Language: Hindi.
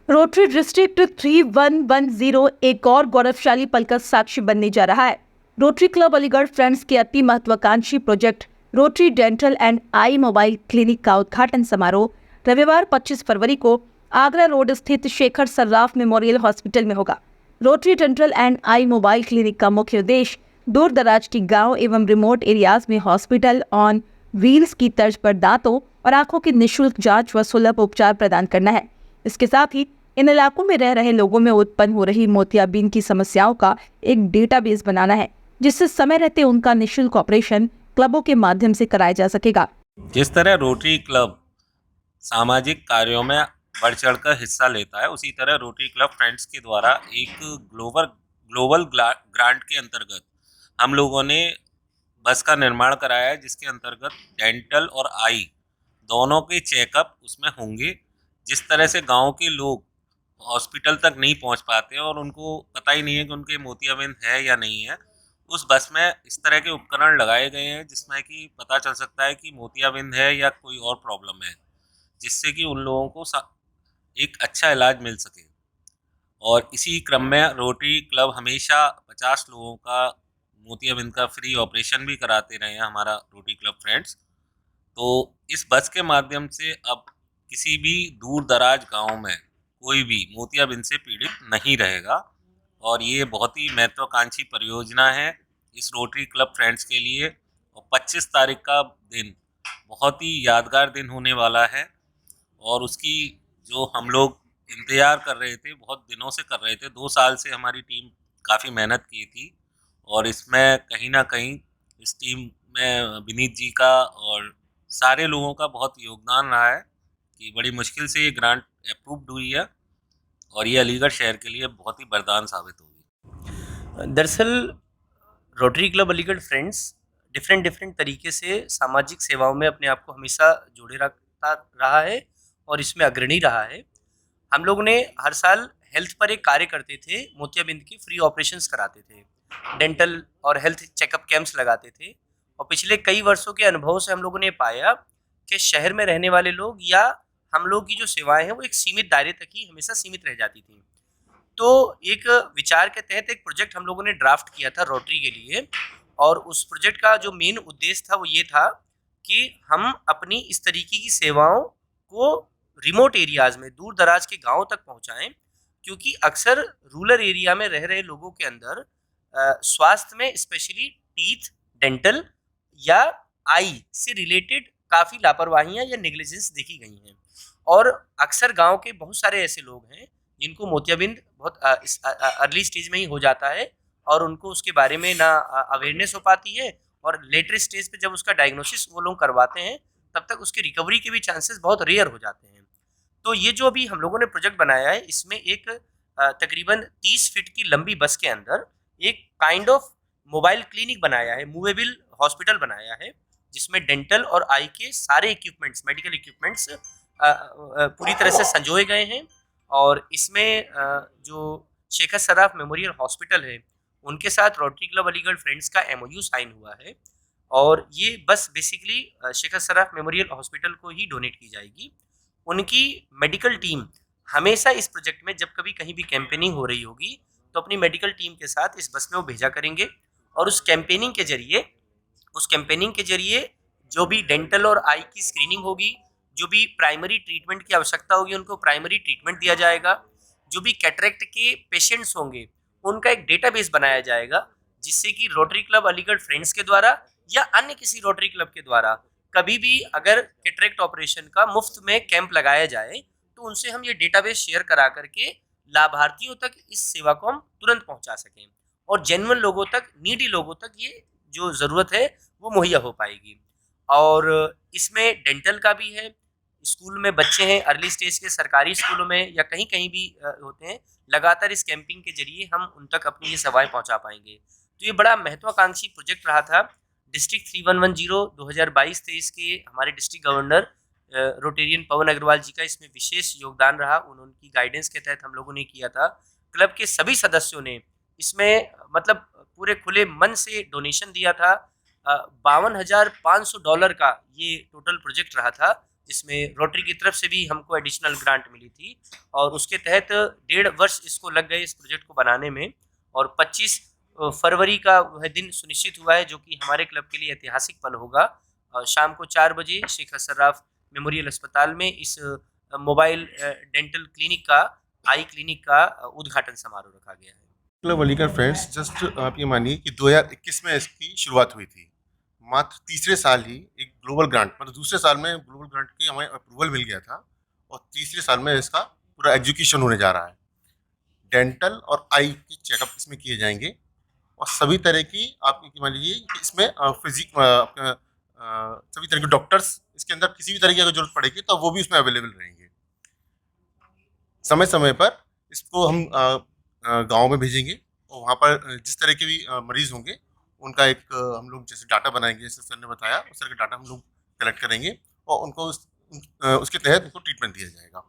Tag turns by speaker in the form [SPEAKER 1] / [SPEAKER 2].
[SPEAKER 1] रोटरी डिस्ट्रिक्ट 3110 एक और गौरवशाली पल का साक्षी बनने जा रहा है। रोटरी क्लब अलीगढ़ फ्रेंड्स के अति महत्वाकांक्षी project rotary dental and I mobile clinic का उद्घाटन समारोह रविवार 25 फरवरी को आगरा रोड स्थित शेखर सर्राफ मेमोरियल हॉस्पिटल में होगा। Rotary dental and I mobile clinic का मुख्य उद्देश्य दूर दराज के गाँव एवं रिमोट एरियाज में हॉस्पिटल ऑन व्हील्स की तर्ज पर दांतों और आंखों की निःशुल्क जांच व सुलभ उपचार प्रदान करना है। इसके साथ ही इन इलाकों में रह रहे लोगों में उत्पन्न हो रही मोतियाबिंद की समस्याओं का एक डेटाबेस बनाना है, जिससे समय रहते उनका निःशुल्क ऑपरेशन क्लबों के माध्यम से कराया जा सकेगा।
[SPEAKER 2] जिस तरह रोटरी क्लब सामाजिक कार्यों में बढ़ चढ़कर हिस्सा लेता है, उसी तरह रोटरी क्लब फ्रेंड्स के द्वारा एक ग्लोबल ग्रांट के अंतर्गत हम लोगों ने बस का निर्माण कराया है, जिसके अंतर्गत डेंटल और आई दोनों के चेकअप उसमें होंगे। जिस तरह से गांव के लोग हॉस्पिटल तक नहीं पहुंच पाते और उनको पता ही नहीं है कि उनके मोतियाबिंद है या नहीं है, उस बस में इस तरह के उपकरण लगाए गए हैं जिसमें कि पता चल सकता है कि मोतियाबिंद है या कोई और प्रॉब्लम है, जिससे कि उन लोगों को एक अच्छा इलाज मिल सके। और इसी क्रम में रोटरी क्लब हमेशा 50 लोगों का मोतियाबिंद का फ्री ऑपरेशन भी कराते रहे हैं, हमारा रोटरी क्लब फ्रेंड्स। तो इस बस के माध्यम से अब किसी भी दूर दराज गांव में कोई भी मोतियाबिंद से पीड़ित नहीं रहेगा, और ये बहुत ही महत्वाकांक्षी परियोजना है इस रोटरी क्लब फ्रेंड्स के लिए। और 25 तारीख का दिन बहुत ही यादगार दिन होने वाला है, और उसकी जो हम लोग इंतज़ार कर रहे थे, बहुत दिनों से कर रहे थे, 2 साल से हमारी टीम काफ़ी मेहनत की थी। और इसमें कहीं न कहीं इस टीम में विनीत जी का और सारे लोगों का बहुत योगदान रहा है कि बड़ी मुश्किल से ये ग्रांट अप्रूव्ड हुई है, और ये अलीगढ़ शहर के लिए बहुत ही वरदान साबित होगी।
[SPEAKER 3] दरअसल rotary club Aligarh friends different different तरीके से सामाजिक सेवाओं में अपने आप को हमेशा जोड़े रखता रहा है और इसमें अग्रणी रहा है। हम लोग ने हर साल हेल्थ पर एक कार्य करते थे, मोतियाबिंद के फ्री ऑपरेशंस कराते थे, डेंटल और हेल्थ चेकअप कैंप्स लगाते थे। और पिछले कई वर्षों के अनुभव से हम लोगों ने पाया कि शहर में रहने वाले लोग या हम लोग की जो सेवाएं हैं वो एक सीमित दायरे तक ही हमेशा सीमित रह जाती थी। तो एक विचार के तहत एक प्रोजेक्ट हम लोगों ने ड्राफ्ट किया था रोटरी के लिए, और उस प्रोजेक्ट का जो मेन उद्देश्य था वो ये था कि हम अपनी इस तरीके की सेवाओं को रिमोट एरियाज में, दूर दराज के गांवों तक पहुंचाएं, क्योंकि अक्सर रूरल एरिया में रह रहे लोगों के अंदर स्वास्थ्य में स्पेशली टीथ, डेंटल या आई से रिलेटेड काफ़ी लापरवाहियां या नेग्लिजेंस देखी गई हैं। और अक्सर गांव के बहुत सारे ऐसे लोग हैं जिनको मोतियाबिंद बहुत अर्ली स्टेज में ही हो जाता है, और उनको उसके बारे में ना अवेयरनेस हो पाती है, और लेटर स्टेज पे जब उसका डायग्नोसिस वो लोग करवाते हैं तब तक उसके रिकवरी के भी चांसेस बहुत रेयर हो जाते हैं। तो ये जो अभी हम लोगों ने प्रोजेक्ट बनाया है, इसमें एक तकरीबन 30 फीट की लंबी बस के अंदर एक काइंड ऑफ मोबाइल क्लिनिक बनाया है, मूवेबल हॉस्पिटल बनाया है, जिसमें डेंटल और आई के सारे इक्विपमेंट्स, मेडिकल इक्विपमेंट्स पूरी तरह से संजोए गए हैं। और इसमें जो शेखर सराफ मेमोरियल हॉस्पिटल है, उनके साथ रोटरी क्लब अलीगढ़ फ्रेंड्स का एमओयू साइन हुआ है, और ये बस basically Shekhar Saraf memorial hospital को ही डोनेट की जाएगी। उनकी मेडिकल टीम हमेशा इस प्रोजेक्ट में जब कभी कहीं भी कैंपेनिंग हो रही होगी तो अपनी मेडिकल टीम के साथ इस बस में वो भेजा करेंगे, और उस कैंपेनिंग के जरिए जो भी डेंटल और आई की स्क्रीनिंग होगी, जो भी प्राइमरी ट्रीटमेंट की आवश्यकता होगी उनको प्राइमरी ट्रीटमेंट दिया जाएगा। जो भी कैटरेक्ट के पेशेंट्स होंगे उनका एक डेटाबेस बनाया जाएगा, जिससे कि रोटरी क्लब अलीगढ़ फ्रेंड्स के द्वारा या अन्य किसी रोटरी क्लब के द्वारा कभी भी अगर कैटरेक्ट ऑपरेशन का मुफ्त में कैंप लगाया जाए तो उनसे हम ये डेटाबेस शेयर करा करके लाभार्थियों तक इस सेवा को हम तुरंत पहुंचा सकें, और जेन्युइन लोगों तक, नीडी लोगों तक ये जो ज़रूरत है वो मुहैया हो पाएगी। और इसमें डेंटल का भी है, स्कूल में बच्चे हैं, अर्ली स्टेज के सरकारी स्कूलों में या कहीं कहीं भी होते हैं, लगातार इस कैंपिंग के जरिए हम उन तक अपनी ये सेवाएं पहुंचा पाएंगे। तो ये बड़ा महत्वाकांक्षी प्रोजेक्ट रहा था। डिस्ट्रिक्ट 3110 2022-23 के हमारे डिस्ट्रिक्ट गवर्नर रोटेरियन पवन अग्रवाल जी का इसमें विशेष योगदान रहा, उनकी गाइडेंस के तहत हम लोगों ने किया था। क्लब के सभी सदस्यों ने इसमें मतलब पूरे खुले मन से डोनेशन दिया था। $52,500 का ये टोटल प्रोजेक्ट रहा था, इसमें रोटरी की तरफ से भी हमको एडिशनल ग्रांट मिली थी और उसके तहत 1.5 वर्ष इसको लग गए इस प्रोजेक्ट को बनाने में और 25 फरवरी का वह दिन सुनिश्चित हुआ है जो कि हमारे क्लब के लिए ऐतिहासिक पल होगा। शाम को 4 बजे शेख हसन सर्राफ मेमोरियल अस्पताल में इस मोबाइल डेंटल क्लिनिक का आई क्लिनिक का उद्घाटन समारोह रखा गया है।
[SPEAKER 4] क्लब अलीगढ़ फ्रेंड्स जस्ट आप ये मानिए कि 2021 में इसकी शुरुआत हुई थी। मात्र तीसरे साल ही एक ग्लोबल ग्रांट, मतलब दूसरे साल में ग्लोबल ग्रांट की हमें अप्रूवल मिल गया था और तीसरे साल में इसका पूरा एग्जीक्यूशन होने जा रहा है। डेंटल और आई की चेकअप इसमें किए जाएंगे और सभी तरह की आप ये मान लीजिए कि इसमें सभी तरह के डॉक्टर्स इसके अंदर किसी भी तरह की अगर जरूरत पड़ेगी तो वो भी उसमें अवेलेबल रहेंगे। समय समय पर इसको हम गांव में भेजेंगे और वहाँ पर जिस तरह के भी मरीज होंगे उनका एक हम लोग जैसे डाटा बनाएंगे, जैसे सर ने बताया उस तरह का डाटा हम लोग कलेक्ट करेंगे और उनको उसके तहत उनको ट्रीटमेंट दिया जाएगा।